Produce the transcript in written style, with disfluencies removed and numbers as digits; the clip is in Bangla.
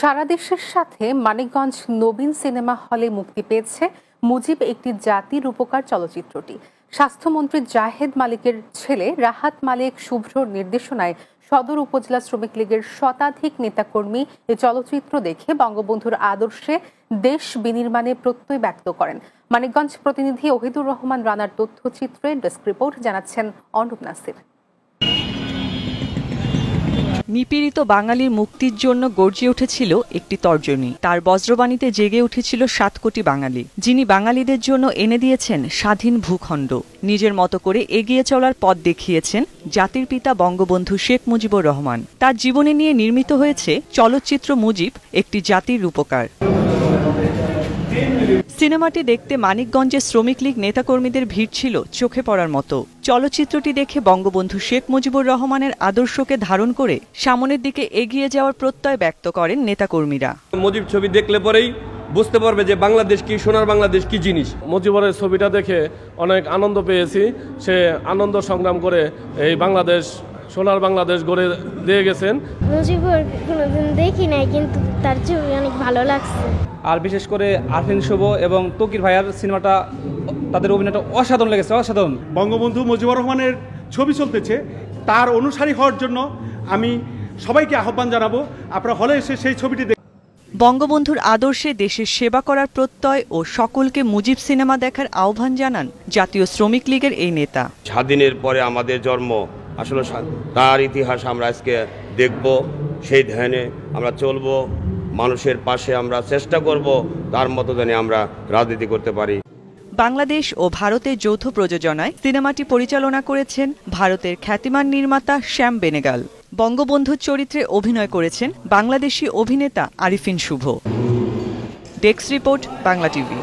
সারা দেশের সাথে মানিকগঞ্জ নবীন সিনেমা হলে মুক্তি পেয়েছে মুজিব একটি জাতির উপকার চলচ্চিত্রটি। স্বাস্থ্যমন্ত্রী জাহেদ মালিকের ছেলে রাহাত মালিক শুভ্রর নির্দেশনায় সদর উপজেলা শ্রমিক লীগের শতাধিক নেতাকর্মী এই চলচ্চিত্র দেখে বঙ্গবন্ধুর আদর্শে দেশ বিনির্মাণে প্রত্যয় ব্যক্ত করেন। মানিকগঞ্জ প্রতিনিধি ওহিদুর রহমান রানার তথ্যচিত্রে ডেস্ক রিপোর্ট জানাচ্ছেন অনুপ নাসির। নিপীড়িত বাঙালির মুক্তির জন্য গর্জে উঠেছিল একটি তর্জনী। তার বজ্রবাণীতে জেগে উঠেছিল 7 কোটি বাঙালি, যিনি বাঙালিদের জন্য এনে দিয়েছেন স্বাধীন ভূখণ্ড। নিজের মতো করে এগিয়ে চলার পথ দেখিয়েছেন জাতির পিতা বঙ্গবন্ধু শেখ মুজিবুর রহমান। তার জীবনী নিয়ে নির্মিত হয়েছে চলচ্চিত্র মুজিব একটি জাতির উপকার। সিনেমাটি দেখতে মানিকগঞ্জের শ্রমিক লীগ নেতাকর্মীদের ভিড় ছিল চোখে পড়ার মতো। চলচ্চিত্রটি দেখে বঙ্গবন্ধু শেখ মুজিবুর রহমানের আদর্শকে ধারণ করে সামনের দিকে এগিয়ে যাওয়ার প্রত্যয় ব্যক্ত করেন নেতাকর্মীরা। মুজিব ছবি দেখলে পরেই বুঝতে পারবে যে বাংলাদেশ কি, সোনার বাংলাদেশ কি জিনিস। মুজিবরের ছবিটা দেখে অনেক আনন্দ পেয়েছি। সে আনন্দ সংগ্রাম করে এই বাংলাদেশ, সোনার বাংলাদেশ গড়ে দিয়ে গেছেন। মুজিবর কোনোদিন দেখি নাই, কিন্তু তার ছবি অনেক ভালো লাগছে। আর বিশেষ করে আরফিন শুভ এবং তকির ভাইয়ার সিনেমাটা, তাদের অভিনয়টা অসাধারণ লেগেছে, অসাধারণ। বঙ্গবন্ধু মুজিবুর রহমানের ছবি চলতেছে, তার অনুসারী হওয়ার জন্য আমি সবাইকে আহ্বান জানাবো, আপনারা হলে এসে সেই ছবিটি দেখুন। বঙ্গবন্ধুর আদর্শে দেশের সেবা করার প্রত্যয় ও সকলকে মুজিব সিনেমা দেখার আহ্বান জানান জাতীয় শ্রমিক লীগের এই নেতা। স্বাধীনের পরে আমাদের জন্ম, আসলে তার ইতিহাস আমরা আজকে দেখব, সেই ধ্যানে আমরা চলব, মানুষের পাশে আমরা চেষ্টা করব, তার মতো যেন আমরা রাজনীতি করতে পারি। বাংলাদেশ ও ভারতের যৌথ প্রযোজনায় সিনেমাটি পরিচালনা করেছেন ভারতের খ্যাতিমান নির্মাতা শ্যাম বেনেগাল। বঙ্গবন্ধুর চরিত্রে অভিনয় করেছেন বাংলাদেশি অভিনেতা Arifin Shuvo. Desk report, Bangla TV.